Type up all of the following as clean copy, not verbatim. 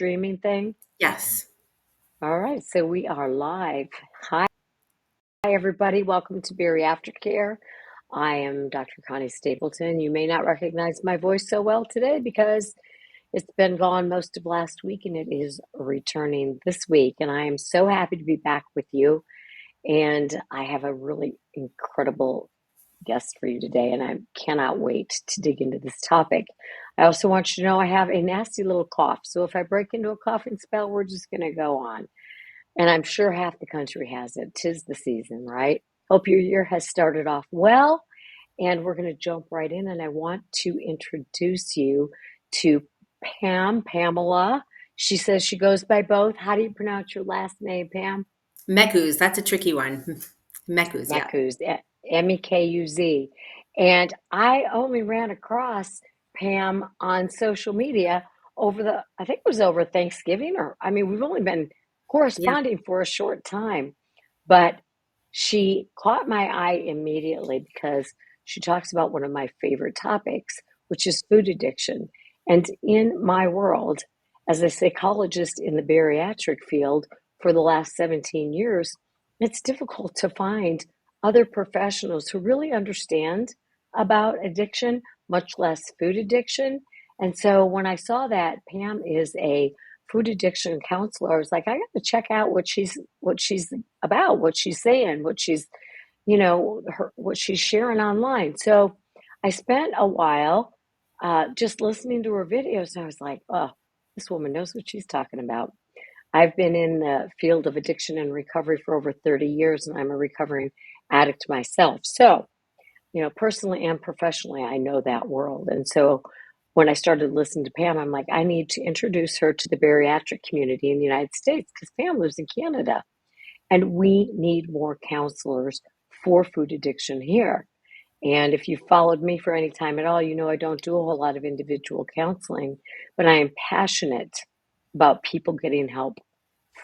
streaming thing? Yes. All right, so we are live. Hi, everybody. Welcome to Bariatric Care. I am Dr. Connie Stapleton. You may not recognize my voice so well today because it's been gone most of last week and it is returning this week. And I am so happy to be back with you. And I have a really incredible guest for you today, and I cannot wait to dig into this topic. I also want you to know I have a nasty little cough. So if I break into a coughing spell, we're just going to go on. And I'm sure half the country has it. 'Tis the season, right? Hope your year has started off well. And we're going to jump right in. And I want to introduce you to Pamela. She says she goes by both. How do you pronounce your last name, Pam? Mekuz, that's a tricky one. Mekuz, yeah. Mekuz, Mekuz. And I only ran across Pam on social media I think it was over Thanksgiving, we've only been Yeah. corresponding for a short time, but she caught my eye immediately because she talks about one of my favorite topics, which is food addiction. And in my world, as a psychologist in the bariatric field for the last 17 years, it's difficult to find other professionals who really understand about addiction, much less food addiction. And so when I saw that Pam is a food addiction counselor, I was like, I got to check out what she's about, what she's saying, what she's sharing online. So I spent a while just listening to her videos, and I was like, oh, this woman knows what she's talking about. I've been in the field of addiction and recovery for over 30 years, and I'm a recovering addict myself. So, personally and professionally, I know that world. And so when I started listening to Pam, I'm like, I need to introduce her to the bariatric community in the United States because Pam lives in Canada. And we need more counselors for food addiction here. And if you've followed me for any time at all, you know I don't do a whole lot of individual counseling, but I am passionate about people getting help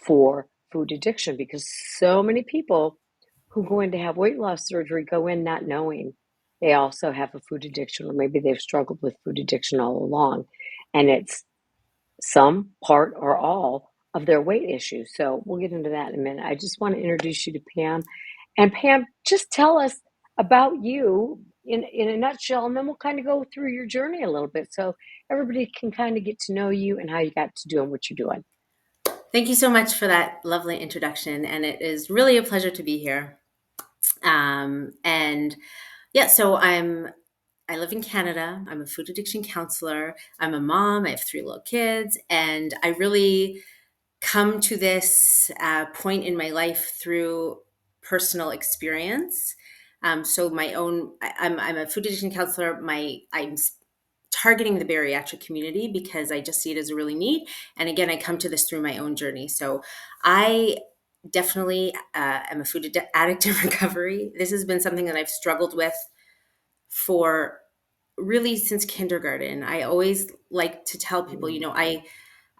for food addiction because so many people who go in to have weight loss surgery go in not knowing they also have a food addiction, or maybe they've struggled with food addiction all along. And it's some part or all of their weight issues. So we'll get into that in a minute. I just want to introduce you to Pam. And Pam, just tell us about you in a nutshell, and then we'll kind of go through your journey a little bit so everybody can kind of get to know you and how you got to doing what you're doing. Thank you so much for that lovely introduction. And it is really a pleasure to be here. And yeah, so I live in Canada. I'm a food addiction counselor. I'm a mom. I have 3 little kids. And I really come to this point in my life through personal experience. So I'm a food addiction counselor. I'm targeting the bariatric community because I just see it as a really need. And again, I come to this through my own journey. So I definitely am a food addict in recovery. This has been something that I've struggled with for really since kindergarten. I always like to tell people, I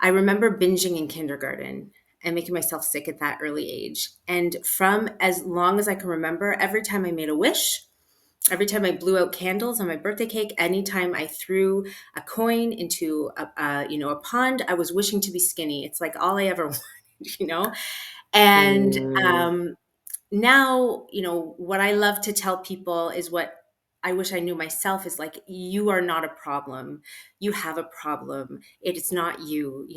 remember binging in kindergarten and making myself sick at that early age. And from as long as I can remember, every time I made a wish, every time I blew out candles on my birthday cake, anytime I threw a coin into a pond, I was wishing to be skinny. It's like all I ever wanted. And Mm. now, what I love to tell people is what I wish I knew myself is like, you are not a problem. You have a problem. It is not you.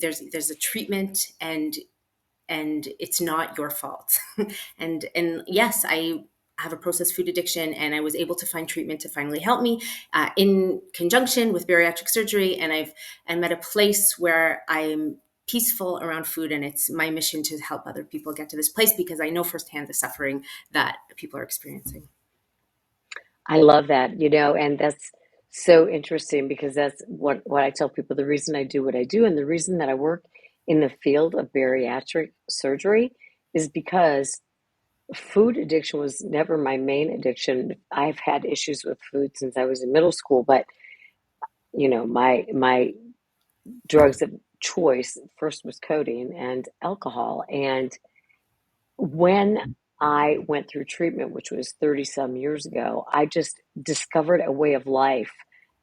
There's a treatment and it's not your fault. and yes, I have a processed food addiction, and I was able to find treatment to finally help me in conjunction with bariatric surgery. And I'm at a place where I'm peaceful around food, and it's my mission to help other people get to this place because I know firsthand the suffering that people are experiencing. I love that, and that's so interesting because that's what I tell people. The reason I do what I do and the reason that I work in the field of bariatric surgery is because food addiction was never my main addiction. I've had issues with food since I was in middle school, but my drugs of choice first was codeine and alcohol. And when I went through treatment, which was 30 some years ago, I just discovered a way of life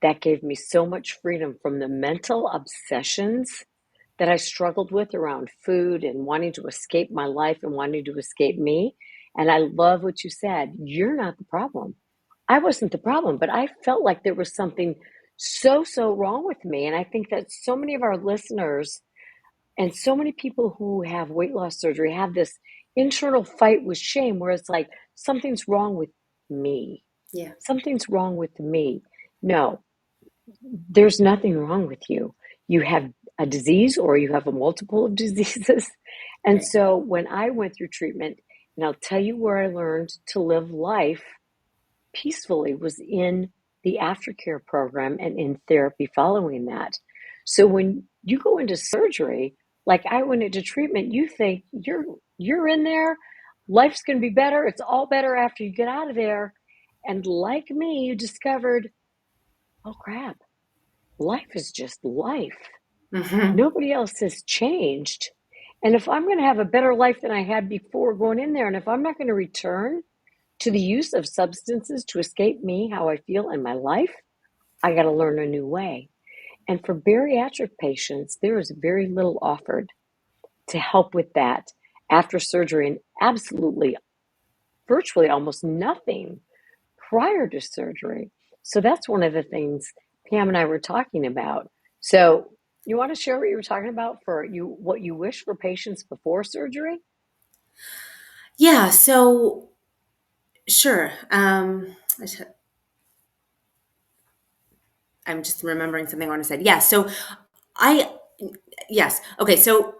that gave me so much freedom from the mental obsessions that I struggled with around food and wanting to escape my life and wanting to escape me. And I love what you said. You're not the problem. I wasn't the problem, but I felt like there was something so wrong with me. And I think that so many of our listeners and so many people who have weight loss surgery have this internal fight with shame where it's like, something's wrong with me. Yeah. Something's wrong with me. No, there's nothing wrong with you. You have a disease or you have a multiple of diseases. And Right. so when I went through treatment, and I'll tell you where I learned to live life peacefully was in the aftercare program and in therapy following that. So when you go into surgery, like I went into treatment, you think you're in there, life's going to be better, it's all better after you get out of there. And like me, you discovered, oh crap, life is just life. Hmm. Nobody else has changed. And if I'm going to have a better life than I had before going in there, and if I'm not going to return to the use of substances to escape me, how I feel in my life, I got to learn a new way. And for bariatric patients, there is very little offered to help with that after surgery, and absolutely, virtually almost nothing prior to surgery. So that's one of the things Pam and I were talking about. So you want to share what you were talking about for you, what you wish for patients before surgery? Yeah. So sure. I'm just remembering something I want to say. Yeah. So I, yes. Okay. So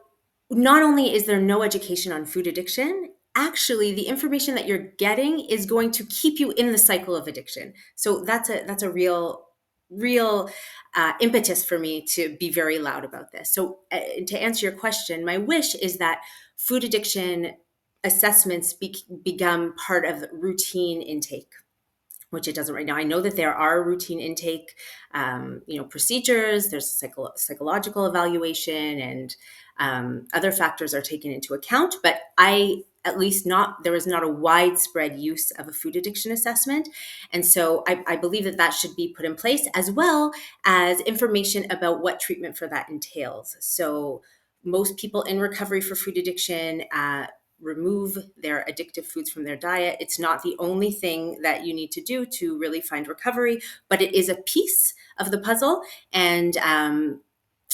not only is there no education on food addiction, actually the information that you're getting is going to keep you in the cycle of addiction. So that's a real impetus for me to be very loud about this. So to answer your question, my wish is that food addiction assessments become part of routine intake, which it doesn't right now. I know that there are routine intake, procedures. There's a psychological evaluation, and other factors are taken into account. But at least not, there is not a widespread use of a food addiction assessment, and so I believe that that should be put in place, as well as information about what treatment for that entails. So most people in recovery for food addiction remove their addictive foods from their diet. It's not the only thing that you need to do to really find recovery, but it is a piece of the puzzle. And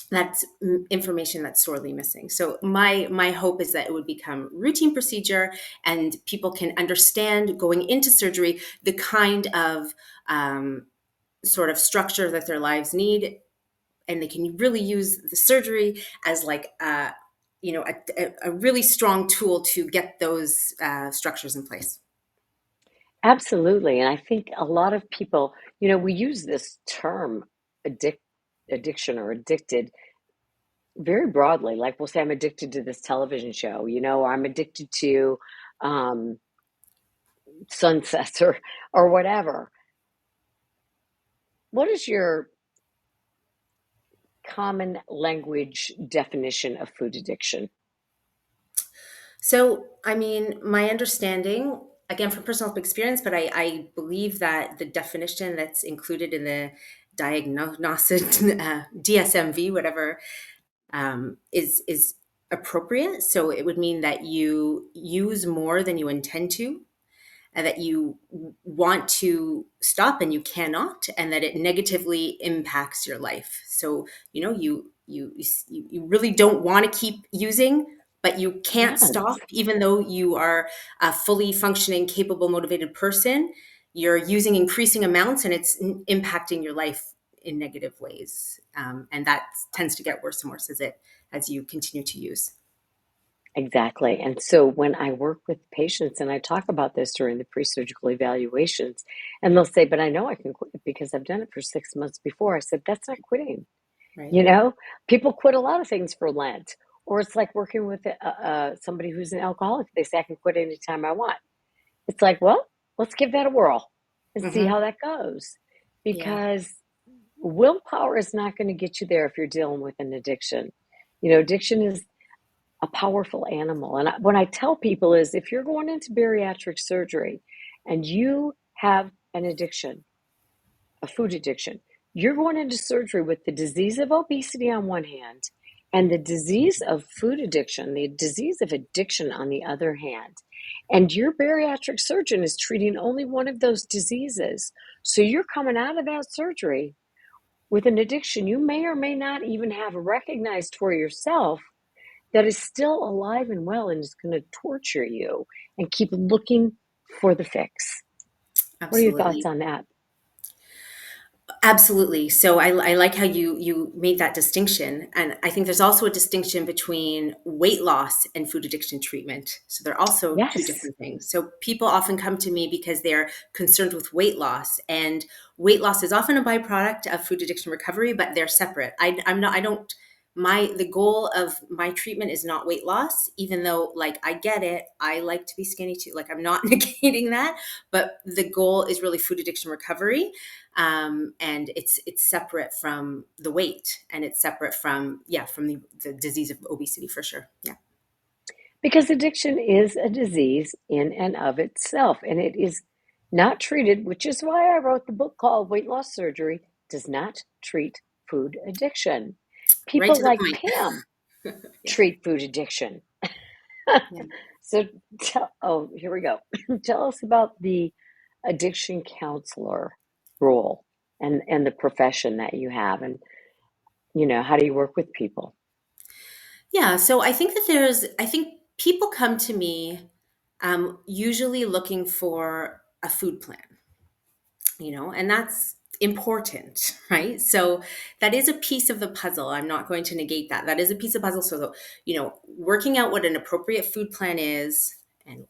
that's information that's sorely missing. So my hope is that it would become routine procedure, and people can understand going into surgery the kind of sort of structure that their lives need, and they can really use the surgery as like a really strong tool to get those structures in place. Absolutely. And I think a lot of people, we use this term addic- addiction or addicted very broadly. Like we'll say, I'm addicted to this television show, or I'm addicted to um, sunsets or whatever. What is your common language definition of food addiction? So, I mean, my understanding, again, from personal experience, but I believe that the definition that's included in the diagnostic DSMV, whatever, is appropriate. So it would mean that you use more than you intend to, and that you want to stop and you cannot, and that it negatively impacts your life. So you really don't want to keep using, but you can't Yes, stop even though you are a fully functioning, capable, motivated person. You're using increasing amounts, and it's impacting your life in negative ways, and that tends to get worse and worse as you continue to use. exactly. And so when I work with patients and I talk about this during the pre-surgical evaluations, and they'll say, but I know I can quit because I've done it for 6 months before. I said, that's not quitting. Right. You know, people quit a lot of things for Lent, or it's like working with somebody who's an alcoholic. They say, I can quit anytime I want. It's like, well, let's give that a whirl and see Hmm. how that goes. Yeah. Because willpower is not going to get you there if you're dealing with an addiction. Addiction is a powerful animal. And what I tell people is if you're going into bariatric surgery and you have an addiction, a food addiction, you're going into surgery with the disease of obesity on one hand And the disease of food addiction, the disease of addiction, on the other hand, and your bariatric surgeon is treating only one of those diseases. So you're coming out of that surgery with an addiction you may or may not even have recognized for yourself that is still alive and well and is going to torture you and keep looking for the fix. What are your thoughts Absolutely. on that? Absolutely. So I like how you made that distinction, and I think there's also a distinction between weight loss and food addiction treatment. So they're also two Yes. different things. So people often come to me because they're concerned with weight loss, and weight loss is often a byproduct of food addiction recovery, but they're separate. I'm not. I don't. The goal of my treatment is not weight loss, even though like I get it. I like to be skinny too. Like I'm not negating that, but the goal is really food addiction recovery, and it's separate from the weight, and it's separate from from the disease of obesity for sure. Yeah. Because addiction is a disease in and of itself, and it is not treated, which is why I wrote the book called Weight Loss Surgery Does Not Treat Food Addiction. Right People to the like point. Pam Yeah. treat food addiction. Yeah. So, oh, here we go. Tell us about the addiction counselor role and the profession that you have, and how do you work with people? Yeah, so I think that I think people come to me usually looking for a food plan, and that's important, right? So that is a piece of the puzzle. I'm not going to negate that. That is a piece of puzzle. So, working out what an appropriate food plan is, and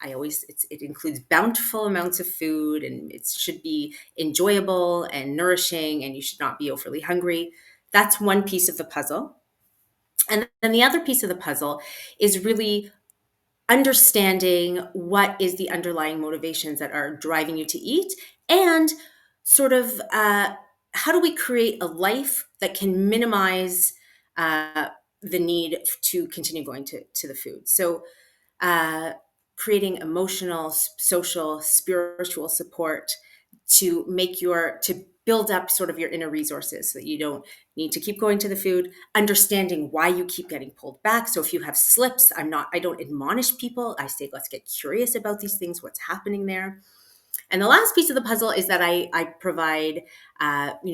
I always it includes bountiful amounts of food, and it should be enjoyable and nourishing, and you should not be overly hungry. That's one piece of the puzzle. And then the other piece of the puzzle is really understanding what is the underlying motivations that are driving you to eat, and sort of how do we create a life that can minimize uh, the need to continue going to the food. So uh, creating emotional, social, spiritual support to build up sort of your inner resources so that you don't need to keep going to the food, understanding why you keep getting pulled back. So if you have slips, I don't admonish people. I say, let's get curious about these things, what's happening there. And the last piece of the puzzle is that I provide,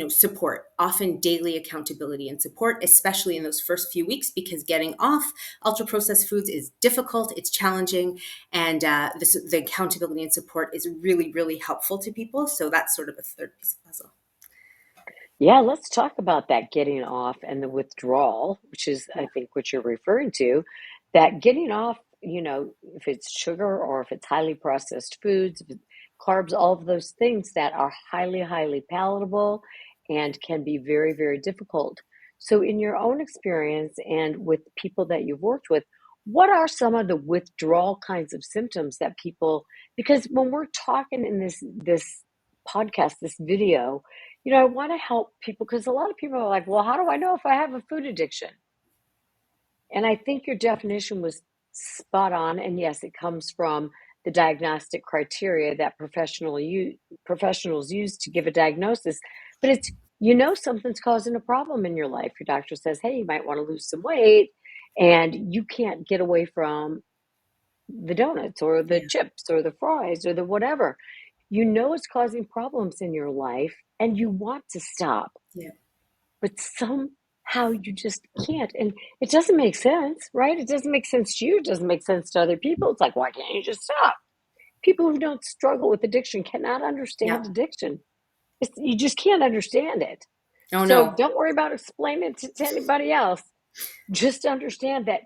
support, often daily accountability and support, especially in those first few weeks, because getting off ultra processed foods is difficult, it's challenging, and the accountability and support is really, really helpful to people. So that's sort of a third piece of the puzzle. Yeah, let's talk about that getting off and the withdrawal, which is, I Yeah, think, what you're referring to. That getting off, if it's sugar or if it's highly processed foods, if it's carbs, all of those things that are highly, highly palatable and can be very, very difficult. So, in your own experience and with people that you've worked with, what are some of the withdrawal kinds of symptoms that people, because when we're talking in this podcast, this video, I want to help people because a lot of people are like, well, how do I know if I have a food addiction? And I think your definition was spot on. And yes, it comes from the diagnostic criteria that professionals use to give a diagnosis. But it's, something's causing a problem in your life. Your doctor says, hey, you might want to lose some weight. And you can't get away from the donuts or the yeah, chips or the fries or the whatever. It's causing problems in your life and you want to stop, yeah, but somehow you just can't. And it doesn't make sense, right? It doesn't make sense to you. It doesn't make sense to other people. It's like, why can't you just stop? People who don't struggle with addiction cannot yeah. understand addiction. You just can't understand it. Oh So no, don't worry about explaining it to anybody else. Just understand that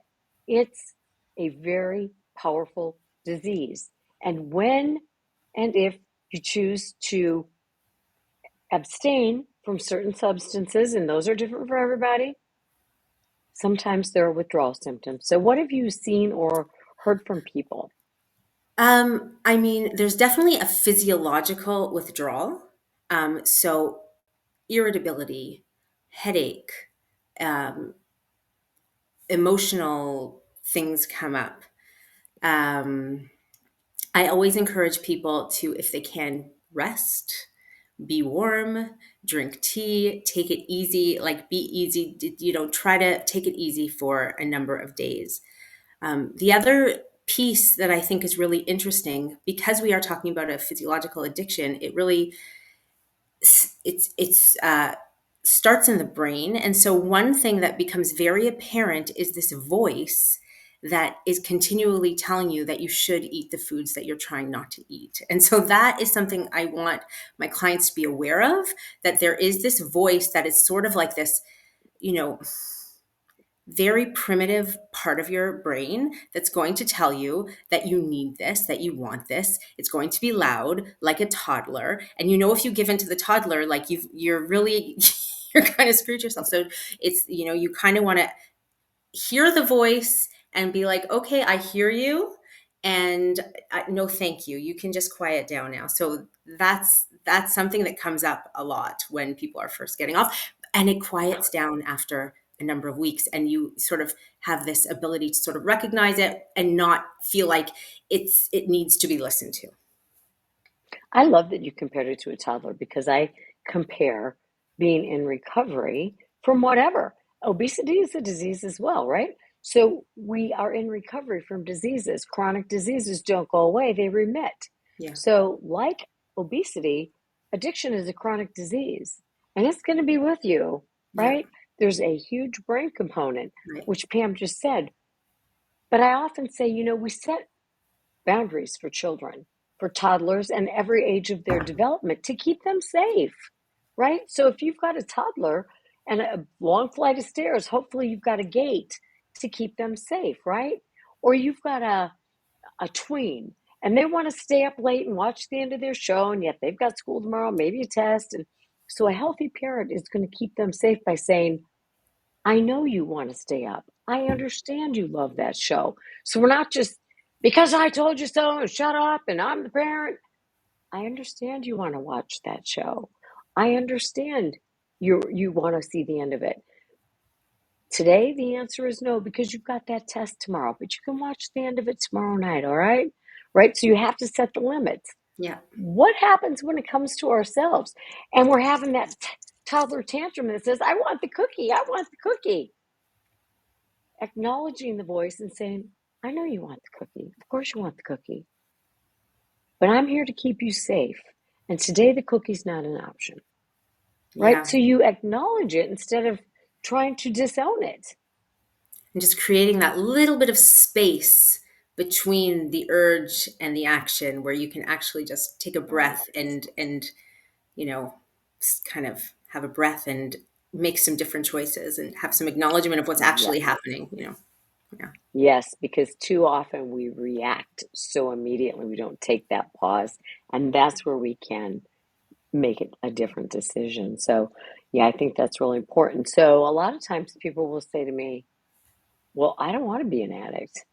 it's a very powerful disease. And when and if you choose to abstain from certain substances, and those are different for everybody, sometimes there are withdrawal symptoms. So, what have you seen or heard from people? I mean, there's definitely a physiological withdrawal. So irritability, headache, um, emotional things come up. Um, I always encourage people to, if they can, rest, be warm, drink tea, take it easy, like be easy, try to take it easy for a number of days. The other piece that I think is really interesting, because we are talking about a physiological addiction, it really it's starts in the brain. And so one thing that becomes very apparent is this voice that is continually telling you that you should eat the foods that you're trying not to eat. And so that is something I want my clients to be aware of, that there is this voice that is sort of like this, you know, very primitive part of your brain that's going to tell you that you need this, that you want this. It's going to be loud like a toddler. And if you give in to the toddler, like you're really, you're kind of screwed yourself. So it's, you kind of want to hear the voice and be like, okay, I hear you. And no, thank you. You can just quiet down now. So that's something that comes up a lot when people are first getting off, and it quiets down after a number of weeks, and you sort of have this ability to sort of recognize it and not feel like it needs to be listened to. I love that you compared it to a toddler because I compare being in recovery from whatever. Obesity is a disease as well, right? So we are in recovery from diseases. Chronic diseases don't go away, they remit. Yeah. So, like obesity, addiction is a chronic disease and it's going to be with you, Yeah. right? There's a huge brain component, Right. which Pam just said. But I often say, we set boundaries for children, for toddlers, and every age of their development to keep them safe, right? So if you've got a toddler and a long flight of stairs, hopefully you've got a gate to keep them safe, right? Or you've got a tween and they want to stay up late and watch the end of their show, and yet they've got school tomorrow, maybe a test. And so a healthy parent is going to keep them safe by saying, I know you want to stay up. I understand you love that show. So we're not just because I told you so and shut up and I'm the parent. I understand you want to watch that show. I understand you want to see the end of it. Today the answer is no because you've got that test tomorrow, but you can watch the end of it tomorrow night, all right? Right? So you have to set the limits. Yeah. What happens when it comes to ourselves and we're having that toddler tantrum that says, I want the cookie, I want the cookie? Acknowledging the voice and saying, I know you want the cookie. Of course you want the cookie. But I'm here to keep you safe. And today the cookie's not an option. Right? Yeah. So you acknowledge it instead of trying to disown it. And just creating that little bit of space between the urge and the action, where you can actually just take a breath Yes. and you know kind of have a breath and make some different choices and have some acknowledgement of what's actually Yes. happening. Yeah. Yes, because too often we react so immediately, we don't take that pause. And that's where we can make it a different decision. So, yeah, I think that's really important. So, a lot of times people will say to me, well, I don't want to be an addict.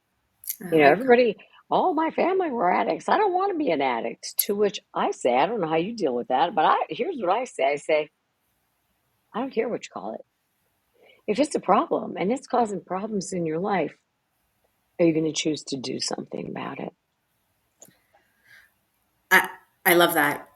Okay. Everybody, all my family were addicts. I don't want to be an addict. To which I say, I don't know how you deal with that, but here's what I say. I say, I don't care what you call it. If it's a problem and it's causing problems in your life, are you going to choose to do something about it? I I love that.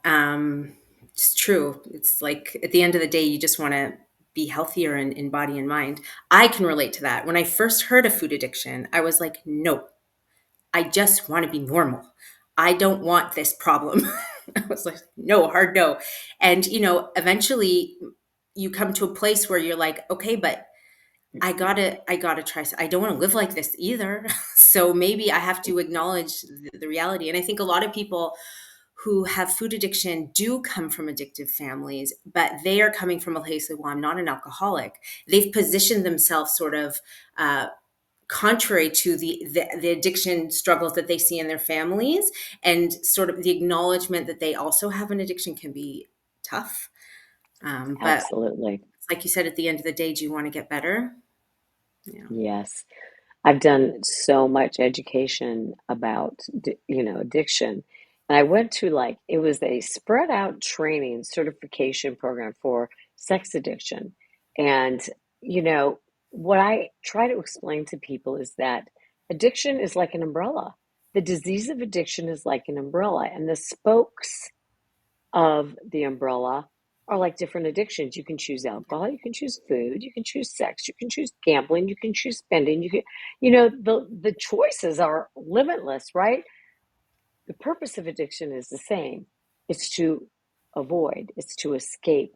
It's true. It's like at the end of the day, you just want to be healthier in body and mind. I can relate to that. When I first heard of food addiction, I was like, no, I just want to be normal. I don't want this problem. I was like, no, hard no. And, eventually you come to a place where you're like, okay, but I gotta try. I don't want to live like this either. So maybe I have to acknowledge the reality. And I think a lot of people who have food addiction do come from addictive families, but they are coming from a place of, well, I'm not an alcoholic. They've positioned themselves sort of contrary to the addiction struggles that they see in their families, and sort of the acknowledgement that they also have an addiction can be tough. But Absolutely. like you said, at the end of the day, do you want to get better? Yeah. Yes. I've done so much education about, addiction. And I went to it was a spread out training certification program for sex addiction. And, you know, what I try to explain to people is that addiction is like an umbrella. The disease of addiction is like an umbrella, and the spokes of the umbrella are like different addictions. You can choose alcohol, you can choose food, you can choose sex, you can choose gambling, you can choose spending, the choices are limitless, right? The purpose of addiction is the same. It's to avoid, it's to escape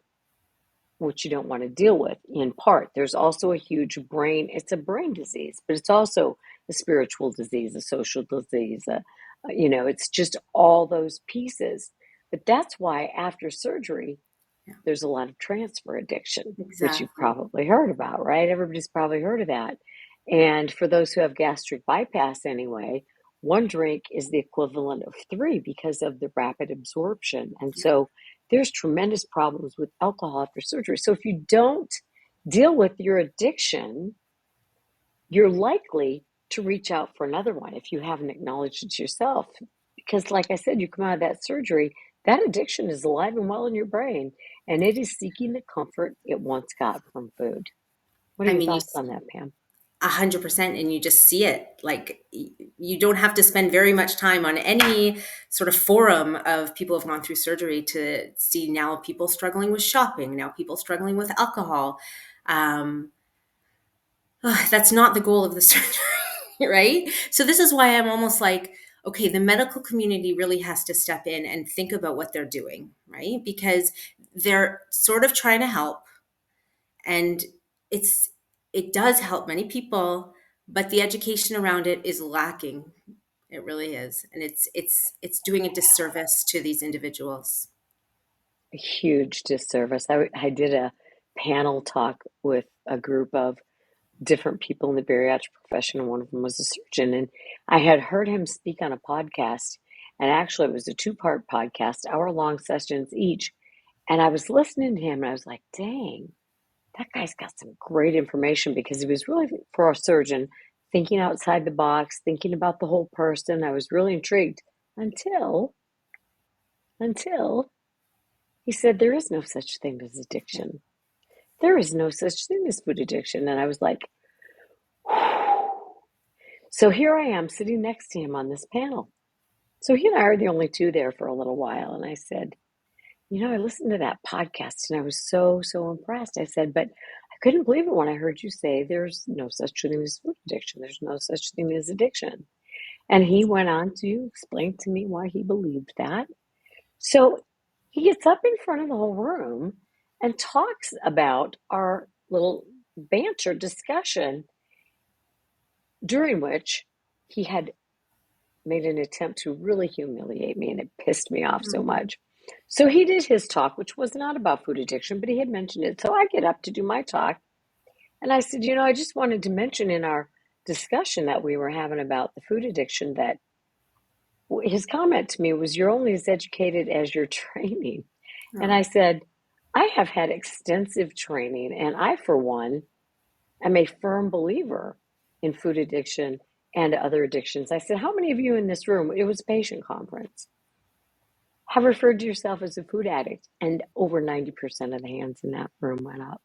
what you don't want to deal with in part. There's also a huge it's a brain disease, but it's also a spiritual disease, a social disease, it's just all those pieces. But that's why after surgery, Yeah, there's a lot of transfer addiction, which you've exactly. probably heard about, right? Everybody's probably heard of that. And for those who have gastric bypass anyway, one drink is the equivalent of three because of the rapid absorption. And Yeah. so there's tremendous problems with alcohol after surgery. So if you don't deal with your addiction, you're likely to reach out for another one if you haven't acknowledged it yourself. Because, like I said, you come out of that surgery, that addiction is alive and well in your brain, and it is seeking the comfort it once got from food. What are I your mean, thoughts on that, Pam? 100%, and you just see it. Like you don't have to spend very much time on any sort of forum of people who have gone through surgery to see now people struggling with shopping, now people struggling with alcohol. Um, that's not the goal of the surgery, right? So this is why I'm almost like, okay, the medical community really has to step in and think about what they're doing, right? Because they're sort of trying to help, and it's it does help many people, but the education around it is lacking. It really is, and it's doing a disservice to these individuals. A huge disservice. I did a panel talk with a group of different people in the bariatric profession, and one of them was a surgeon. And I had heard him speak on a podcast, and actually, it was a two-part podcast, hour-long sessions each. And I was listening to him, and I was like, dang, that guy's got some great information because he was really, for a surgeon, thinking outside the box, thinking about the whole person. I was really intrigued until he said there is no such thing as Yeah. addiction. There is no such thing as food addiction. And I was like, so here I am sitting next to him on this panel. So he and I are the only two there for a little while. And I said, I listened to that podcast and I was so, so impressed. I said, but I couldn't believe it when I heard you say there's no such thing as food addiction. There's no such thing as addiction. And he went on to explain to me why he believed that. So he gets up in front of the whole room and talks about our little banter discussion, during which he had made an attempt to really humiliate me, and it pissed me off so Mhm. much. So he did his talk, which was not about food addiction, but he had mentioned it. So I get up to do my talk, and I said, I just wanted to mention in our discussion that we were having about the food addiction that his comment to me was, you're only as educated as your training. And Oh. I said, I have had extensive training, and I, for one, am a firm believer in food addiction and other addictions. I said, how many of you in this room, it was a patient conference, have referred to yourself as a food addict? And over 90% of the hands in that room went up.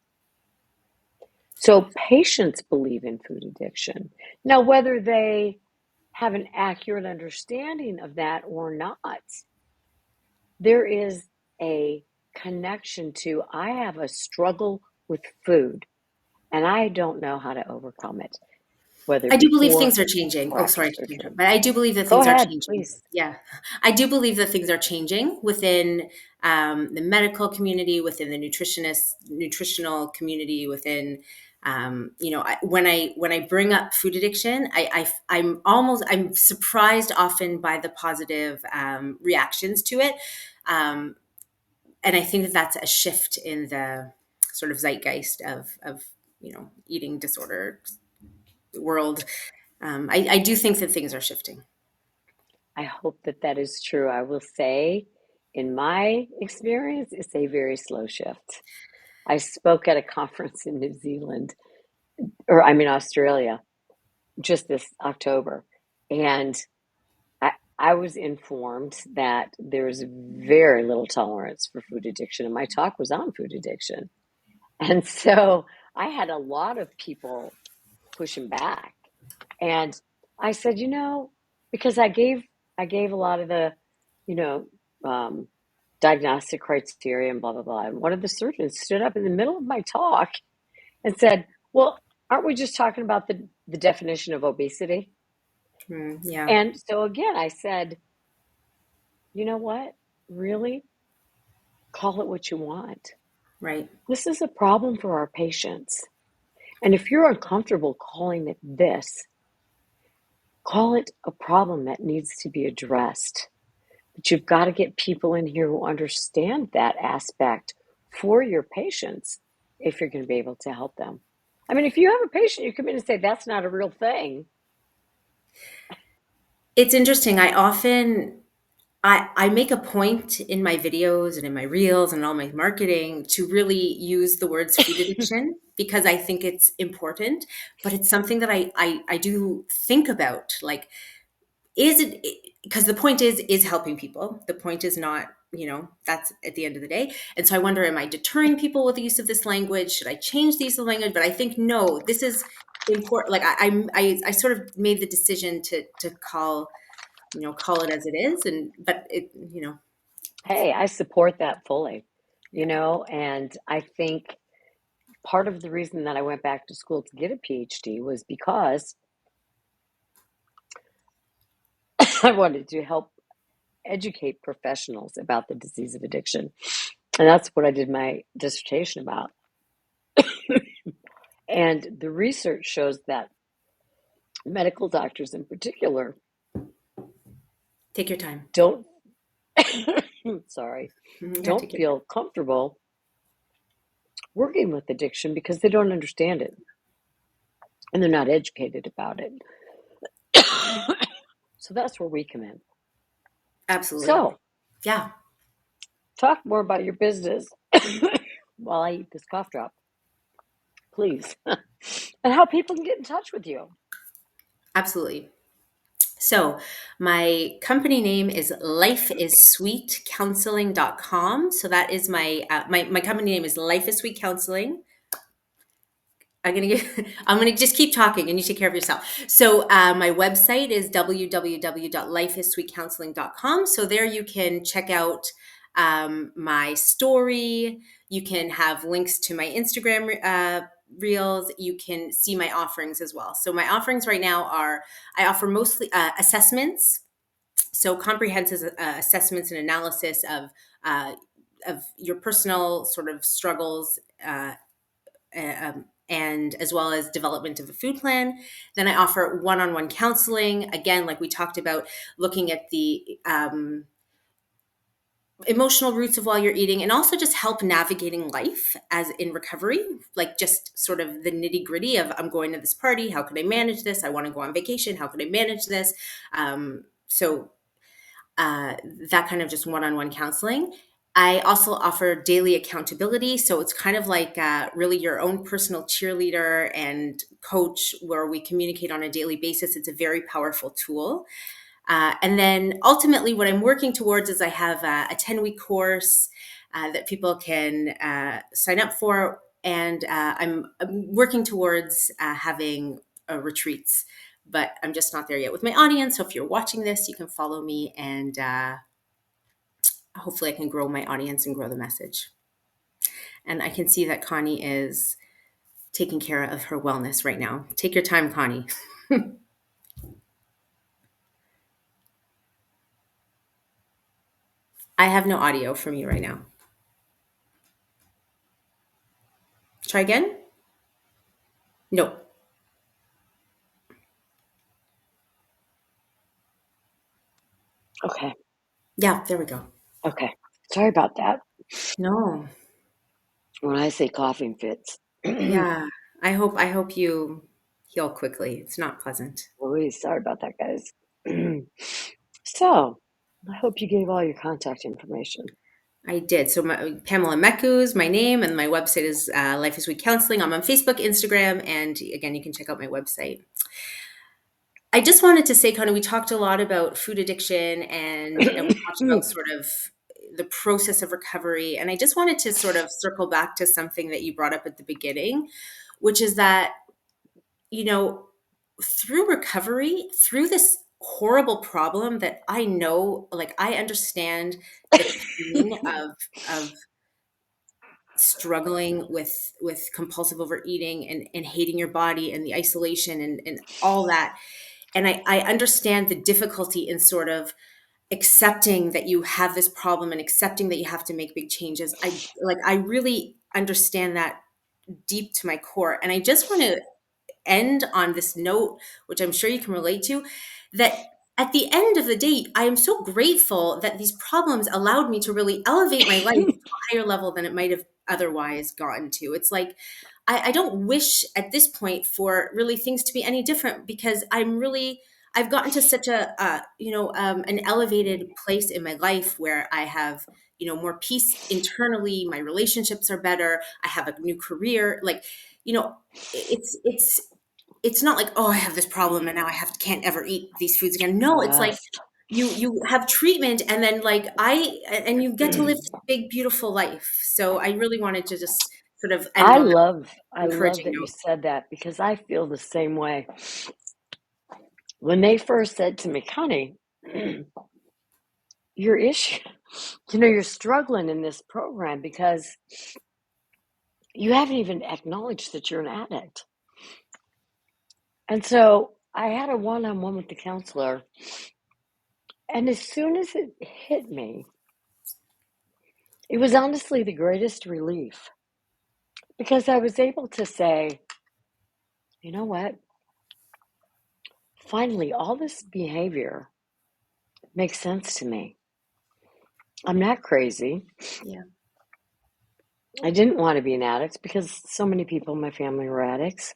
So patients believe in food addiction. Now, whether they have an accurate understanding of that or not, there is a connection to, I have a struggle with food and I don't know how to overcome it, whether I do believe before things are changing. or Oh, after sorry to interrupt, surgery. but I do believe that Go things are ahead, changing. please. Yeah, I do believe that things are changing within the medical community, within the nutritional community, within when I bring up food addiction, I'm surprised often by the positive reactions to it, um, and I think that that's a shift in the sort of zeitgeist of eating disorder world. I do think that things are shifting. I hope that that is true. I will say, in my experience, it's a very slow shift. I spoke at a conference in New Zealand, or I mean, Australia, just this October. And I was informed that there's very little tolerance for food addiction. And my talk was on food addiction. And so I had a lot of people pushing back. And I said, because I gave a lot of the, you know, um, diagnostic criteria and blah, blah, blah. And one of the surgeons stood up in the middle of my talk and said, well, aren't we just talking about the definition of obesity? Yeah, And so again, I said, you know what? Really? Call it what you want. right. This is a problem for our patients. And if you're uncomfortable calling it this, call it a problem that needs to be addressed. But you've got to get people in here who understand that aspect for your patients if you're going to be able to help them. I mean, if you have a patient, you come in and say, that's not a real thing. It's interesting. I make a point in my videos and in my reels and all my marketing to really use the words food addiction because I think it's important, but it's something that I do think about. Like, is it, because the point is helping people. The point is not, that's at the end of the day. And so I wonder, am I deterring people with the use of this language? Should I change the use of language? But I think no, this is important. Like I sort of made the decision to call it as it is. And but it, it's, Hey, I support that fully, yeah. and I think part of the reason that I went back to school to get a PhD was because I wanted to help educate professionals about the disease of addiction. And that's what I did my dissertation about. And the research shows that medical doctors in particular Take your time. don't sorry, Yeah, don't take your time. feel comfortable working with addiction because they don't understand it and they're not educated about it. So that's where we come in. Absolutely. So, Yeah, talk more about your business while I eat this cough drop, please, and how people can get in touch with you. absolutely. So my company name is lifeissweetcounseling.com. So that is my company name is Life is Sweet Counseling. I'm gonna just keep talking and you take care of yourself. So my website is www.lifeissweetcounseling.com. So there you can check out my story. You can have links to my Instagram reels. You can see my offerings as well. So my offerings right now are I offer mostly assessments, so comprehensive assessments and analysis of your personal sort of struggles, and as well as development of a food plan. Then I offer one-on-one counseling. Again, like we talked about, looking at the emotional roots of while you're eating, and also just help navigating life as in recovery, like just sort of the nitty gritty of I'm going to this party. How can I manage this? I want to go on vacation. How can I manage this? So that kind of just one-on-one counseling. I also offer daily accountability. So it's kind of like really your own personal cheerleader and coach where we communicate on a daily basis. It's a very powerful tool. And then ultimately, what I'm working towards is I have a 10-week course that people can sign up for. And I'm working towards having retreats, but I'm just not there yet with my audience. So if you're watching this, you can follow me, and hopefully I can grow my audience and grow the message. And I can see that Connie is taking care of her wellness right now. Take your time, Connie. I have no audio from you right now. Try again. No. Okay. Yeah, there we go. Okay. Sorry about that. No. When I say coughing fits, Yeah. I hope you heal quickly. It's not pleasant. really sorry about that, guys. So, I hope you gave all your contact information. I did. So Pamela Mekuz, my name, and my website is Life is Sweet Counseling. I'm on Facebook, Instagram, and again, you can check out my website. I just wanted to say, Connie, we talked a lot about food addiction, and we talked about sort of the process of recovery. And I just wanted to sort of circle back to something that you brought up at the beginning, which is that, you know, through recovery, through this horrible problem that I know, like I understand the pain of struggling with compulsive overeating and hating your body and the isolation and all that. And I understand the difficulty in sort of accepting that you have this problem and accepting that you have to make big changes. I really understand that deep to my core. And I just want to end on this note, which I'm sure you can relate to, that at the end of the day, I am so grateful that these problems allowed me to really elevate my life to a higher level than it might have otherwise gotten to. It's like, I don't wish at this point for really things to be any different because I've gotten to such an elevated place in my life where I have, more peace internally. My relationships are better. I have a new career. Like, you know, it's not like, oh, I have this problem and now can't ever eat these foods again. No, it's like Yes. you have treatment and then and you get to live this big beautiful life. So I really wanted to just sort of end I on that love I love encouraging that you note. said that because I feel the same way. When they first said to me, Connie, your issue, you're struggling in this program because you haven't even acknowledged that you're an addict. And so I had a one-on-one with the counselor, and as soon as it hit me, it was honestly the greatest relief because I was able to say, you know what? Finally, all this behavior makes sense to me. I'm not crazy. Yeah. I didn't want to be an addict because so many people in my family were addicts.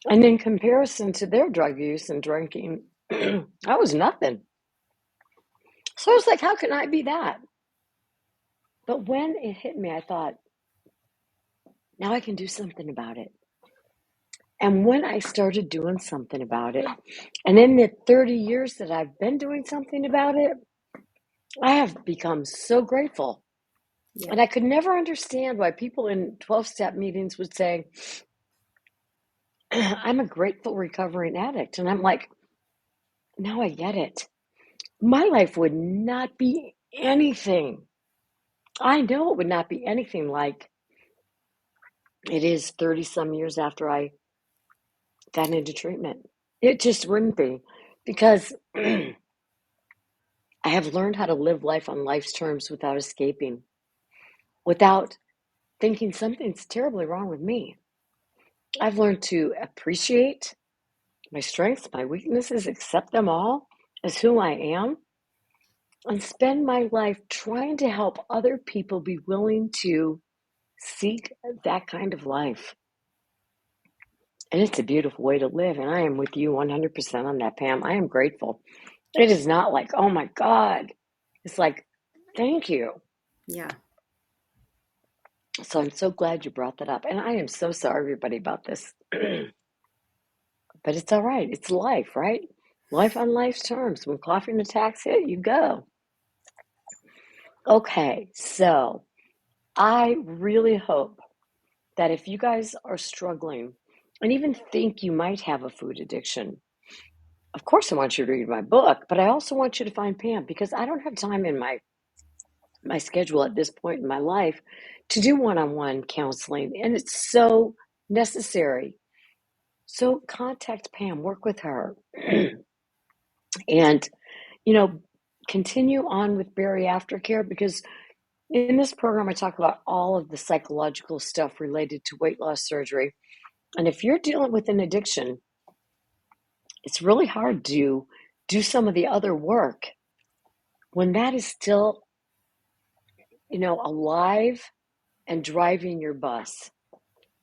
And in comparison to their drug use and drinking, I was nothing. So I was like, how can I be that? But when it hit me, I thought, now I can do something about it. And when I started doing something about it, and in the 30 years that I've been doing something about it, I have become so grateful. Yeah. And I could never understand why people in 12-step meetings would say, I'm a grateful recovering addict. And I'm like, now I get it. My life would not be anything. I know it would not be anything like it is 30 some years after I got into treatment. It just wouldn't be because I have learned how to live life on life's terms without escaping, without thinking something's terribly wrong with me. I've learned to appreciate my strengths, my weaknesses, accept them all as who I am, and spend my life trying to help other people be willing to seek that kind of life. And it's a beautiful way to live. And I am with you 100% on that, Pam. I am grateful. It is not like, oh my God. It's like, thank you. Yeah. So I'm so glad you brought that up. And I am so sorry, everybody, about this. But it's all right. It's life, right? Life on life's terms. When coughing attacks hit, you go. Okay, so I really hope that if you guys are struggling and even think you might have a food addiction, of course I want you to read my book, but I also want you to find Pam because I don't have time in my schedule at this point in my life to do one-on-one counseling, and it's so necessary. So contact Pam, work with her, and you know, continue on with bariatric care because in this program I talk about all of the psychological stuff related to weight loss surgery. And if you're dealing with an addiction, it's really hard to do some of the other work when that is still, alive and driving your bus.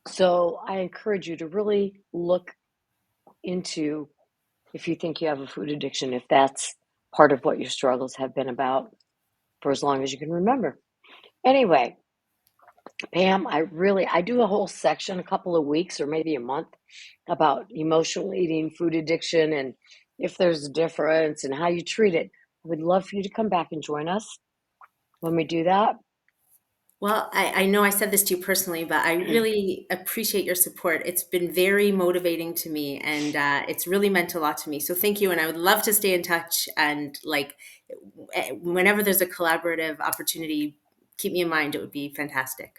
So I encourage you to really look into if you think you have a food addiction, if that's part of what your struggles have been about for as long as you can remember. Anyway, Pam, I do a whole section, a couple of weeks or maybe a month about emotional eating, food addiction, and if there's a difference and how you treat it. I would love for you to come back and join us when we do that. Well, I know I said this to you personally, but I really appreciate your support. It's been very motivating to me, and it's really meant a lot to me. So thank you, and I would love to stay in touch. And like, whenever there's a collaborative opportunity, keep me in mind. It would be fantastic.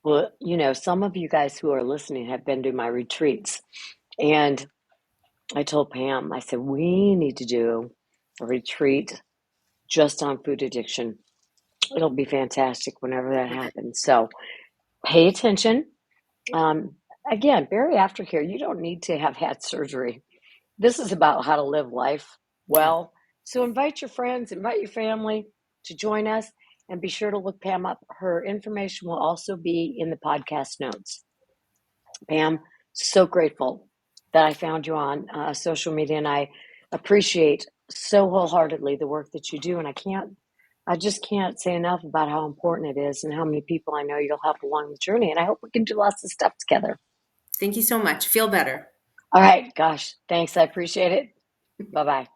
Well, some of you guys who are listening have been to my retreats. And I told Pam, I said, we need to do a retreat just on food addiction. It'll be fantastic whenever that Okay. happens. So pay attention. Um, Again, very aftercare, you don't need to have had surgery. This is about how to live life Yeah. well. So invite your friends, invite your family to join us, and be sure to look Pam up. Her information will also be in the podcast notes. Pam, so grateful that I found you on social media, and I appreciate so wholeheartedly the work that you do. And I just can't say enough about how important it is and how many people I know you'll help along the journey. And I hope we can do lots of stuff together. Thank you so much. Feel better. All right, gosh, thanks. I appreciate it. Bye bye.